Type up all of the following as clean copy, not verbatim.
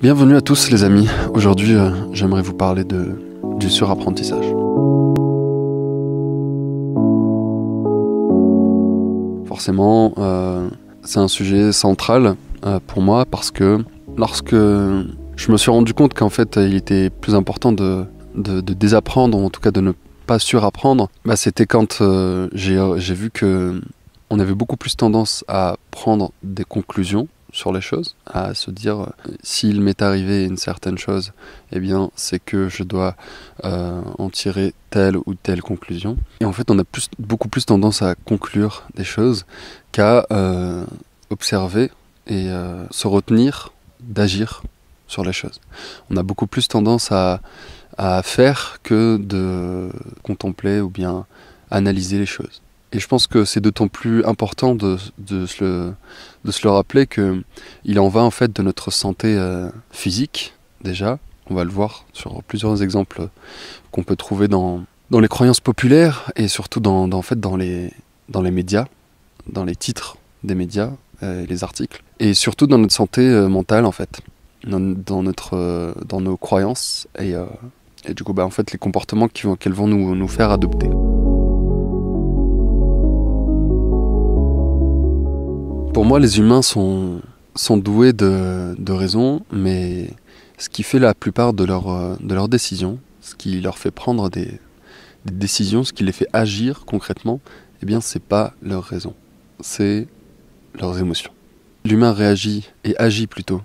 Bienvenue à tous les amis. Aujourd'hui, j'aimerais vous parler du surapprentissage. Forcément, c'est un sujet central pour moi parce que lorsque je me suis rendu compte qu'en fait, il était plus important de désapprendre, ou en tout cas de ne pas surapprendre, c'était quand j'ai vu que on avait beaucoup plus tendance à prendre des conclusions sur les choses, à se dire s'il m'est arrivé une certaine chose, eh bien c'est que je dois en tirer telle ou telle conclusion. Et en fait on a beaucoup plus tendance à conclure des choses qu'à observer et se retenir d'agir sur les choses. On a beaucoup plus tendance à faire que de contempler ou bien analyser les choses. Et je pense que c'est d'autant plus important de se le rappeler qu'il en va en fait de notre santé physique déjà. On va le voir sur plusieurs exemples qu'on peut trouver dans les croyances populaires et surtout dans les médias, dans les titres des médias et les articles. Et surtout dans notre santé mentale en fait, dans nos croyances et du coup en fait les comportements qu'elles vont nous faire adopter. Pour moi, les humains sont doués de raison, mais ce qui fait la plupart de leurs décisions, ce qui leur fait prendre des décisions, ce qui les fait agir concrètement, eh bien, c'est pas leur raison, c'est leurs émotions. L'humain réagit et agit plutôt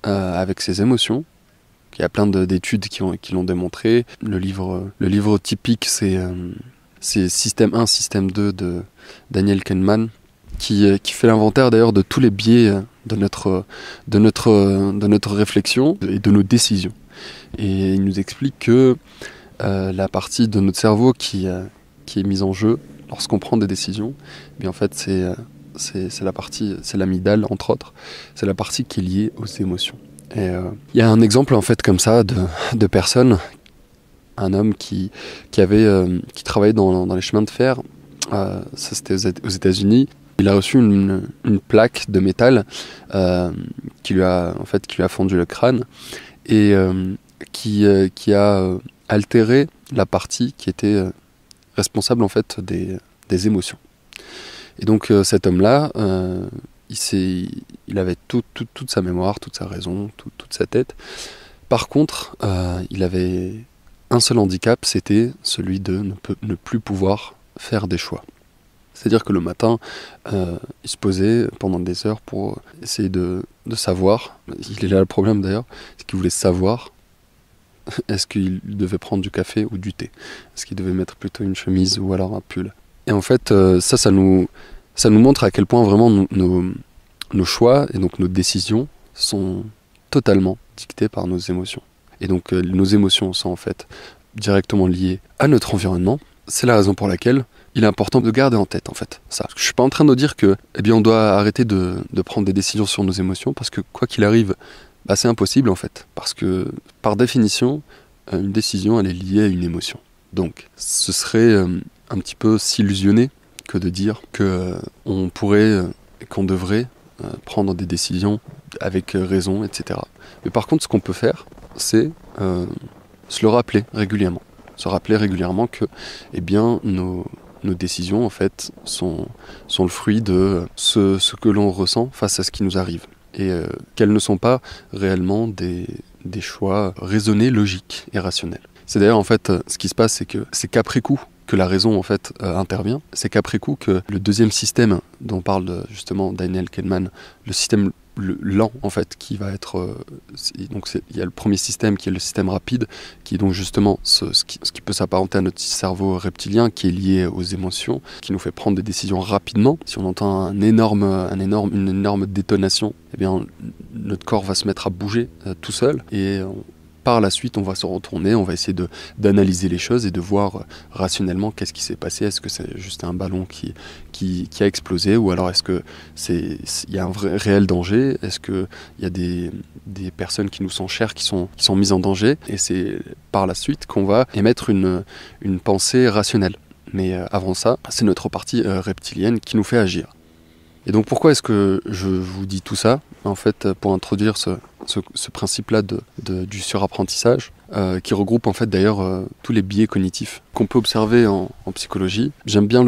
avec ses émotions. Il y a plein d'études qui l'ont démontré. Le livre typique, c'est Système 1, Système 2 de Daniel Kahneman, qui fait l'inventaire d'ailleurs de tous les biais de notre réflexion et de nos décisions. Et il nous explique que la partie de notre cerveau qui est mise en jeu lorsqu'on prend des décisions, en fait c'est l'amygdale entre autres, c'est la partie qui est liée aux émotions. Et il y a un exemple en fait comme ça de personnes, un homme qui travaillait dans les chemins de fer, ça c'était aux États-Unis. Il a reçu une plaque de métal qui lui a fendu le crâne et qui a altéré la partie qui était responsable en fait des émotions. Et donc cet homme-là, il avait toute sa mémoire, toute sa raison, toute sa tête. Par contre, il avait un seul handicap, c'était celui de ne plus pouvoir faire des choix. C'est-à-dire que le matin, il se posait pendant des heures pour essayer de savoir. Il est là le problème d'ailleurs, c'est qu'il voulait savoir est-ce qu'il devait prendre du café ou du thé. Est-ce qu'il devait mettre plutôt une chemise ou alors un pull. Et en fait, ça nous montre à quel point vraiment nos choix et donc nos décisions sont totalement dictées par nos émotions. Et donc nos émotions sont en fait directement liées à notre environnement. C'est la raison pour laquelle il est important de garder en tête en fait ça. Je suis pas en train de dire que on doit arrêter de prendre des décisions sur nos émotions parce que quoi qu'il arrive, c'est impossible en fait. Parce que par définition, une décision elle est liée à une émotion. Donc ce serait un petit peu s'illusionner que de dire que on pourrait et qu'on devrait prendre des décisions avec raison, etc. Mais par contre ce qu'on peut faire, c'est se le rappeler régulièrement. Se rappeler régulièrement que nos décisions en fait sont le fruit de ce que l'on ressent face à ce qui nous arrive et qu'elles ne sont pas réellement des choix raisonnés, logiques et rationnels. C'est d'ailleurs en fait ce qui se passe, c'est que c'est qu'après coup que la raison en fait intervient, c'est qu'après coup que le deuxième système dont parle justement Daniel Kahneman, le système lent en fait qui va être il y a le premier système qui est le système rapide qui est donc justement ce qui peut s'apparenter à notre cerveau reptilien qui est lié aux émotions, qui nous fait prendre des décisions rapidement. Si on entend une énorme détonation, notre corps va se mettre à bouger tout seul et par la suite, on va se retourner, on va essayer d'analyser les choses et de voir rationnellement qu'est-ce qui s'est passé. Est-ce que c'est juste un ballon qui a explosé ou alors est-ce qu'il y a un réel danger? Est-ce qu'il y a des personnes qui nous sont chères qui sont mises en danger? Et c'est par la suite qu'on va émettre une pensée rationnelle. Mais avant ça, c'est notre partie reptilienne qui nous fait agir. Et donc pourquoi est-ce que je vous dis tout ça ? en fait, pour introduire ce principe-là du surapprentissage, qui regroupe en fait d'ailleurs tous les biais cognitifs qu'on peut observer en psychologie. J'aime bien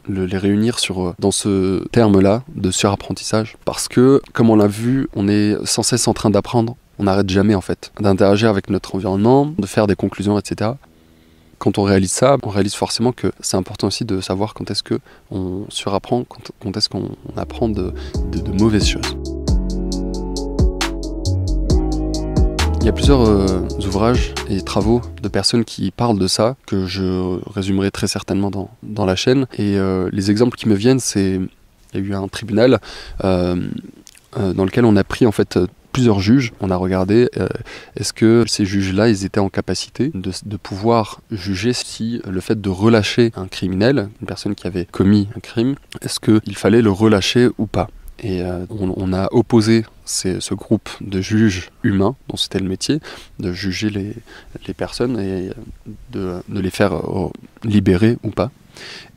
les réunir dans ce terme-là de surapprentissage, parce que, comme on l'a vu, on est sans cesse en train d'apprendre. On n'arrête jamais en fait d'interagir avec notre environnement, de faire des conclusions, etc. Quand on réalise ça, on réalise forcément que c'est important aussi de savoir quand est-ce qu'on surapprend, quand est-ce qu'on apprend de mauvaises choses. Il y a plusieurs ouvrages et travaux de personnes qui parlent de ça, que je résumerai très certainement dans la chaîne. Et les exemples qui me viennent, il y a eu un tribunal dans lequel on a pris en fait plusieurs juges. On a regardé est-ce que ces juges-là, ils étaient en capacité de pouvoir juger si le fait de relâcher un criminel, une personne qui avait commis un crime, est-ce qu'il fallait le relâcher ou pas. Et on a opposé ce groupe de juges humains, dont c'était le métier, de juger les personnes et de les faire libérer ou pas.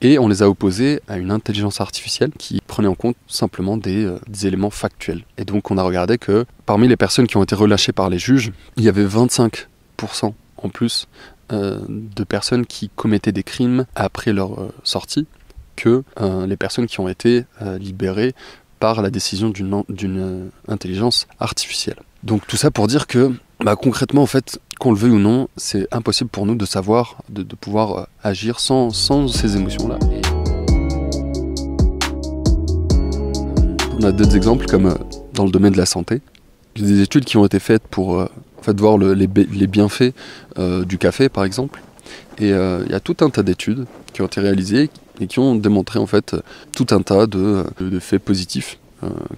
Et on les a opposés à une intelligence artificielle qui prenait en compte simplement des éléments factuels. Et donc on a regardé que parmi les personnes qui ont été relâchées par les juges, il y avait 25% en plus de personnes qui commettaient des crimes après leur sortie que les personnes qui ont été libérées par la décision d'une intelligence artificielle. Donc tout ça pour dire que concrètement, en fait, qu'on le veuille ou non, c'est impossible pour nous de savoir, de pouvoir agir sans ces émotions-là. On a d'autres exemples comme dans le domaine de la santé. Il y a des études qui ont été faites pour en fait, voir les bienfaits du café, par exemple. Et il y a tout un tas d'études qui ont été réalisées et qui ont démontré en fait tout un tas de faits positifs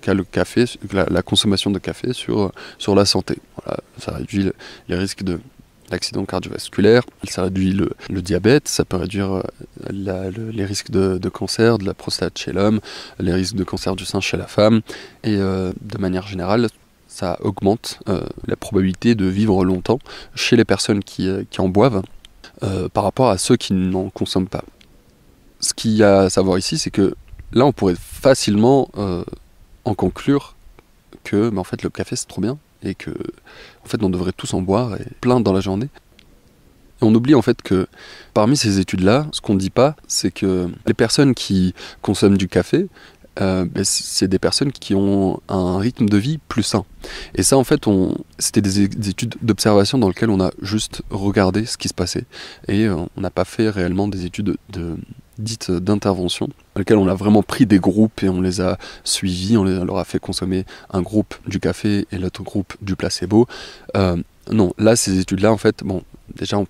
qu'a le café, la consommation de café sur la santé. Voilà, ça réduit les risques d'accidents cardiovasculaires, ça réduit le diabète, ça peut réduire les risques de cancer de la prostate chez l'homme, les risques de cancer du sein chez la femme, et de manière générale, ça augmente la probabilité de vivre longtemps chez les personnes qui en boivent par rapport à ceux qui n'en consomment pas. Ce qu'il y a à savoir ici, c'est que là, on pourrait facilement en conclure que en fait, le café, c'est trop bien et que en fait, on devrait tous en boire et plein dans la journée. Et on oublie en fait que parmi ces études-là, ce qu'on ne dit pas, c'est que les personnes qui consomment du café, c'est des personnes qui ont un rythme de vie plus sain. Et ça, en fait, c'était des études d'observation dans lesquelles on a juste regardé ce qui se passait. Et on n'a pas fait réellement des études dites d'intervention, dans lesquelles on a vraiment pris des groupes et on les a suivis, on leur a fait consommer un groupe du café et l'autre groupe du placebo. Non, là, ces études-là, en fait, déjà,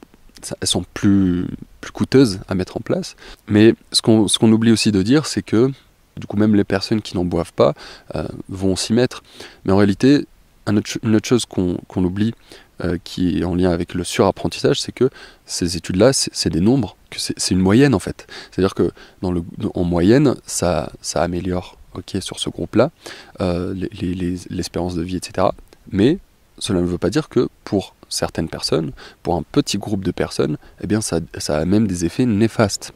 elles sont plus coûteuses à mettre en place. Mais ce qu'on oublie aussi de dire, c'est que du coup, même les personnes qui n'en boivent pas vont s'y mettre. Mais en réalité, une autre chose qu'on oublie, qui est en lien avec le surapprentissage, c'est que ces études-là, c'est des nombres, que c'est une moyenne en fait. C'est-à-dire que en moyenne, ça améliore sur ce groupe-là, l'espérance de vie, etc. Mais cela ne veut pas dire que pour certaines personnes, pour un petit groupe de personnes, eh bien ça a même des effets néfastes.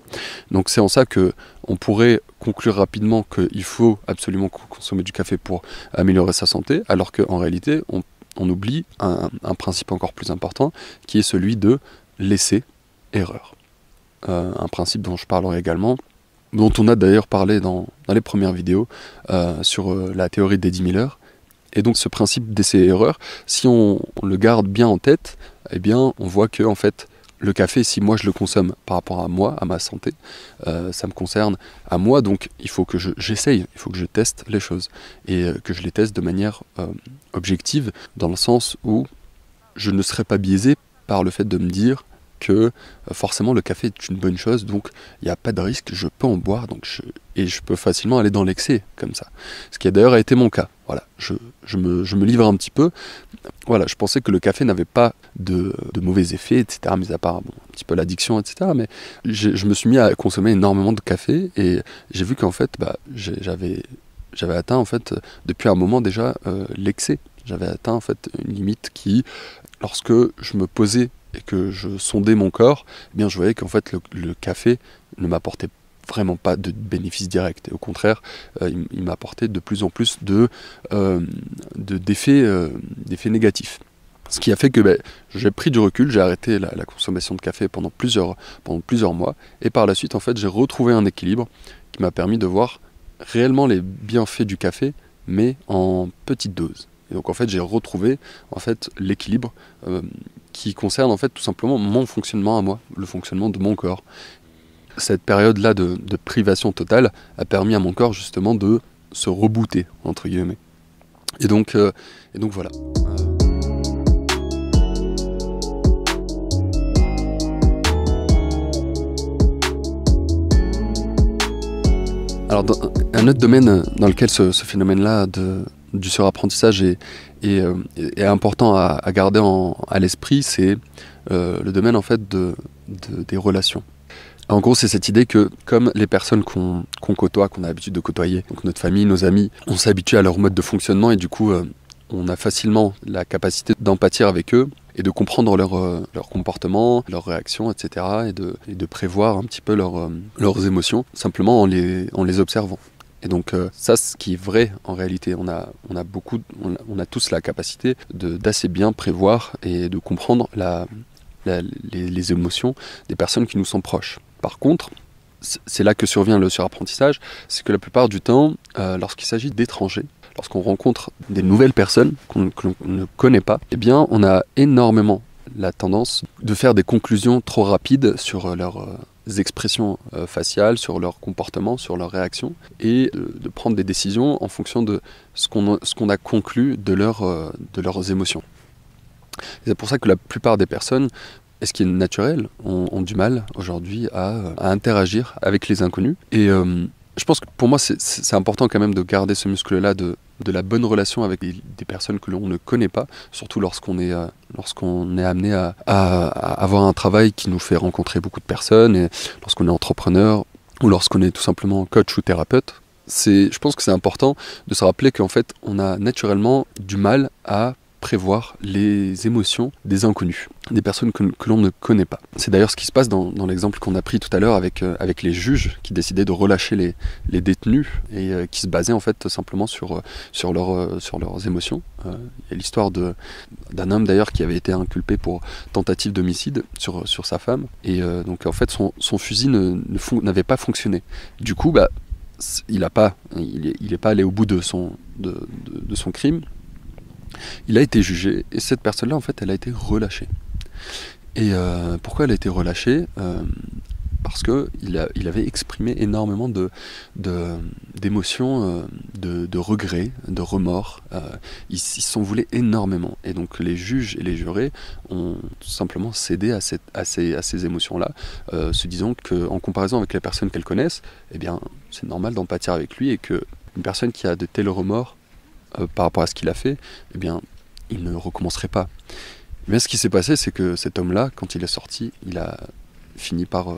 Donc c'est en ça que on pourrait conclure rapidement qu'il faut absolument consommer du café pour améliorer sa santé, alors qu'en réalité, on oublie un principe encore plus important, qui est celui de laisser erreur. Un principe dont je parlerai également, dont on a d'ailleurs parlé dans les premières vidéos sur la théorie d'Eddie Miller. Et donc ce principe d'essai-erreur, si on le garde bien en tête, eh bien on voit que en fait, le café, si moi je le consomme par rapport à moi, à ma santé, ça me concerne à moi, donc il faut que j'essaye, il faut que je teste les choses. Et que je les teste de manière objective, dans le sens où je ne serai pas biaisé par le fait de me dire que forcément le café est une bonne chose, donc il n'y a pas de risque, je peux en boire, et je peux facilement aller dans l'excès, comme ça. Ce qui a d'ailleurs été mon cas. Voilà, je me livre un petit peu. Voilà, je pensais que le café n'avait pas de mauvais effets, etc., mis à part un petit peu l'addiction, etc., mais je me suis mis à consommer énormément de café, et j'ai vu qu'en fait, j'avais atteint, en fait, depuis un moment déjà, l'excès. J'avais atteint, en fait, une limite qui, lorsque je me posais et que je sondais mon corps, eh bien je voyais qu'en fait le café ne m'apportait vraiment pas de bénéfice direct. Et au contraire, il m'a apporté de plus en plus d'effets négatifs. Ce qui a fait que j'ai pris du recul, j'ai arrêté la consommation de café pendant plusieurs mois, et par la suite, en fait, j'ai retrouvé un équilibre qui m'a permis de voir réellement les bienfaits du café, mais en petite dose. Et donc en fait, j'ai retrouvé en fait l'équilibre qui concerne en fait tout simplement mon fonctionnement à moi, le fonctionnement de mon corps. Cette période-là de privation totale a permis à mon corps justement de se rebooter entre guillemets. Et donc voilà. Alors, un autre domaine dans lequel ce phénomène-là du surapprentissage est important à garder à l'esprit, c'est le domaine en fait des relations. En gros, c'est cette idée que comme les personnes qu'on côtoie, qu'on a l'habitude de côtoyer, donc notre famille, nos amis, on s'habitue à leur mode de fonctionnement et du coup, on a facilement la capacité d'empâtir avec eux et de comprendre leur comportement, leurs réactions, etc. et de prévoir un petit peu leurs émotions, simplement en les observant. Et donc ça, ce qui est vrai en réalité, on a tous la capacité d'assez bien prévoir et de comprendre les émotions des personnes qui nous sont proches. Par contre, c'est là que survient le surapprentissage, c'est que la plupart du temps, lorsqu'il s'agit d'étrangers, lorsqu'on rencontre des nouvelles personnes qu'on ne connaît pas, eh bien, on a énormément la tendance de faire des conclusions trop rapides sur leurs expressions faciales, sur leur comportement, sur leurs réactions, et de prendre des décisions en fonction de ce qu'on a conclu de leurs émotions. Et c'est pour ça que la plupart des personnes, et ce qui est naturel, ont du mal aujourd'hui à interagir avec les inconnus. Et je pense que pour moi, c'est important quand même de garder ce muscle-là de la bonne relation avec des personnes que l'on ne connaît pas, surtout lorsqu'on est amené à avoir un travail qui nous fait rencontrer beaucoup de personnes, et lorsqu'on est entrepreneur, ou lorsqu'on est tout simplement coach ou thérapeute. Je pense que c'est important de se rappeler qu'en fait, on a naturellement du mal à prévoir les émotions des inconnus, des personnes que l'on ne connaît pas. C'est d'ailleurs ce qui se passe dans l'exemple qu'on a pris tout à l'heure avec les juges qui décidaient de relâcher les détenus et qui se basaient en fait simplement sur leurs émotions. Il y a l'histoire d'un homme d'ailleurs qui avait été inculpé pour tentative d'homicide sur sa femme, et donc en fait son fusil n'avait pas fonctionné. Du coup, il n'est pas allé au bout de son crime. Il a été jugé, et cette personne-là, en fait, elle a été relâchée. Et pourquoi elle a été relâchée ? Parce qu'il avait exprimé énormément d'émotions, de regrets, de remords. Ils s'en voulaient énormément. Et donc les juges et les jurés ont tout simplement cédé à ces émotions-là, se disant qu'en comparaison avec les personnes qu'elles connaissent, eh bien, c'est normal d'en pâtir avec lui, et qu'une personne qui a de tels remords par rapport à ce qu'il a fait, eh bien, il ne recommencerait pas. Mais ce qui s'est passé, c'est que cet homme-là, quand il est sorti, il a fini par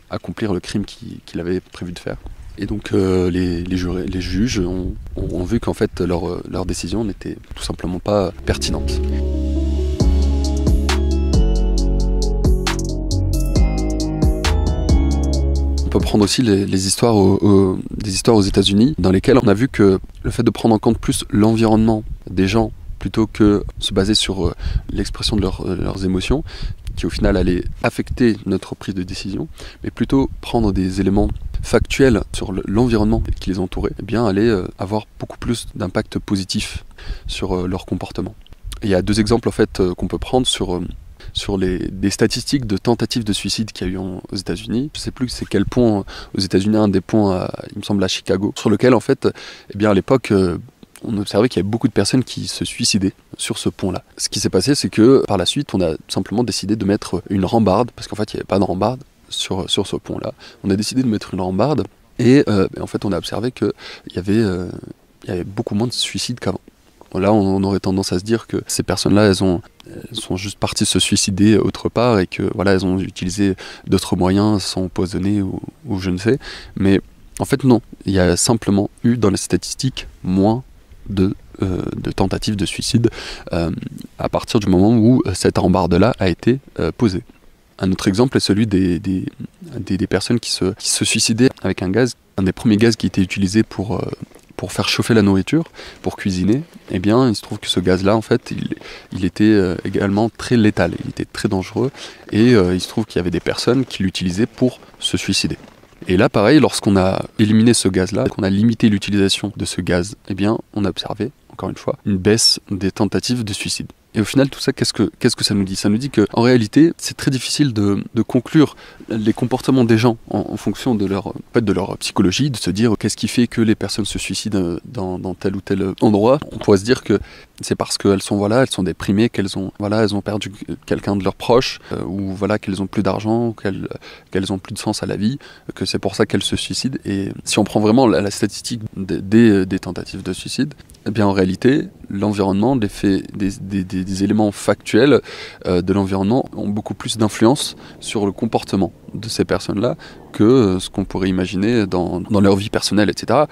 accomplir le crime qu'il avait prévu de faire. Et donc les juges ont vu qu'en fait leur décision n'était tout simplement pas pertinente. On peut prendre aussi des histoires aux États-Unis, dans lesquelles on a vu que le fait de prendre en compte plus l'environnement des gens plutôt que se baser sur l'expression de leurs émotions, qui au final allait affecter notre prise de décision, mais plutôt prendre des éléments factuels sur l'environnement qui les entourait, eh bien allait avoir beaucoup plus d'impact positif sur leur comportement. Et il y a deux exemples en fait qu'on peut prendre sur des statistiques de tentatives de suicide qu'il y a eu aux États-Unis. Je ne sais plus c'est quel pont aux États-Unis, un des ponts, il me semble à Chicago, sur lequel en fait, eh bien à l'époque, on observait qu'il y avait beaucoup de personnes qui se suicidaient sur ce pont-là. Ce qui s'est passé, c'est que par la suite, on a simplement décidé de mettre une rambarde, parce qu'en fait, il n'y avait pas de rambarde sur ce pont-là. On a décidé de mettre une rambarde, et en fait, on a observé qu'il y avait beaucoup moins de suicides qu'avant. Là, on aurait tendance à se dire que ces personnes-là, elles sont juste parties se suicider autre part, et que voilà, elles ont utilisé d'autres moyens, s'empoisonner ou je ne sais. Mais en fait, non. Il y a simplement eu dans les statistiques moins de tentatives de suicide à partir du moment où cette rambarde-là a été posée. Un autre exemple est celui des des personnes qui se suicidaient avec un gaz, un des premiers gaz qui était utilisé pour faire chauffer la nourriture, pour cuisiner. Eh bien, il se trouve que ce gaz-là, en fait, il était également très létal, il était très dangereux, et il se trouve qu'il y avait des personnes qui l'utilisaient pour se suicider. Et là, pareil, lorsqu'on a éliminé ce gaz-là, qu'on a limité l'utilisation de ce gaz, eh bien, on a observé, encore une fois, une baisse des tentatives de suicide. Et au final, tout ça, qu'est-ce que ça nous dit? Ça nous dit qu'en réalité, c'est très difficile de conclure les comportements des gens en fonction de leur psychologie, de se dire qu'est-ce qui fait que les personnes se suicident dans tel ou tel endroit. On pourrait se dire que c'est parce qu'elles sont déprimées, elles ont perdu quelqu'un de leurs proches, ou qu'elles ont plus d'argent, ou qu'elles ont plus de sens à la vie, que c'est pour ça qu'elles se suicident. Et si on prend vraiment la statistique des tentatives de suicide, eh bien en réalité, l'environnement, des éléments factuels de l'environnement ont beaucoup plus d'influence sur le comportement de ces personnes-là que ce qu'on pourrait imaginer dans leur vie personnelle, etc.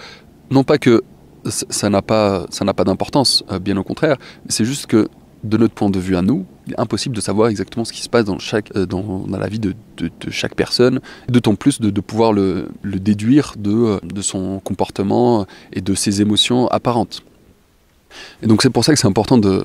Non pas que ça n'a pas d'importance, bien au contraire, c'est juste que de notre point de vue à nous, il est impossible de savoir exactement ce qui se passe dans la vie de chaque personne, d'autant plus de pouvoir le déduire de son comportement et de ses émotions apparentes. Et donc c'est pour ça que c'est important de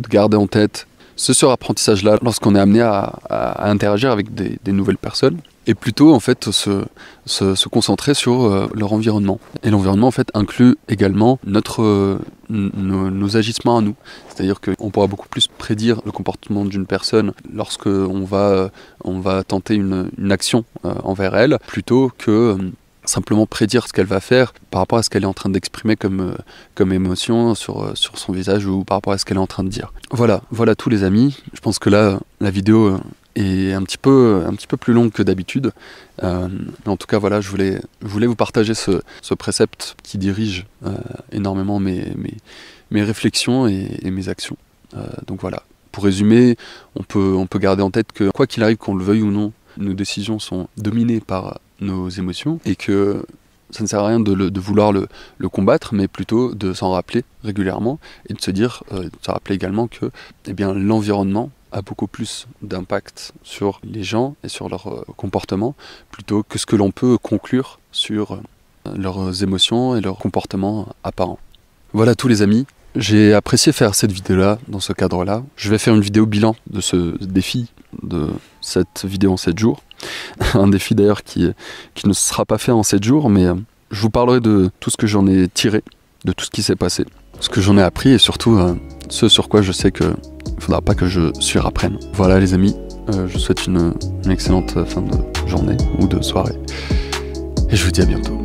garder en tête ce surapprentissage-là lorsqu'on est amené à interagir avec des nouvelles personnes, et plutôt en fait se concentrer sur leur environnement. Et l'environnement en fait inclut également nos agissements à nous. C'est-à-dire qu'on pourra beaucoup plus prédire le comportement d'une personne lorsque on va tenter une action envers elle, plutôt que simplement prédire ce qu'elle va faire par rapport à ce qu'elle est en train d'exprimer comme émotion sur son visage, ou par rapport à ce qu'elle est en train de dire. Voilà tous les amis. Je pense que là, la vidéo est un petit peu plus longue que d'habitude. Mais en tout cas, voilà, je voulais vous partager ce précepte qui dirige énormément mes réflexions et mes actions. Donc voilà. Pour résumer, on peut garder en tête que quoi qu'il arrive, qu'on le veuille ou non, nos décisions sont dominées par nos émotions, et que ça ne sert à rien de vouloir le combattre, mais plutôt de s'en rappeler régulièrement, et de se rappeler également que l'environnement a beaucoup plus d'impact sur les gens et sur leur comportement, plutôt que ce que l'on peut conclure sur leurs émotions et leurs comportements apparents. Voilà tous les amis. J'ai apprécié faire cette vidéo-là, dans ce cadre-là. Je vais faire une vidéo bilan de ce défi, de cette vidéo en 7 jours. Un défi d'ailleurs qui ne sera pas fait en 7 jours, mais je vous parlerai de tout ce que j'en ai tiré, de tout ce qui s'est passé, ce que j'en ai appris, et surtout ce sur quoi je sais qu'il ne faudra pas que je surapprenne. Voilà les amis, je vous souhaite une excellente fin de journée ou de soirée, et je vous dis à bientôt.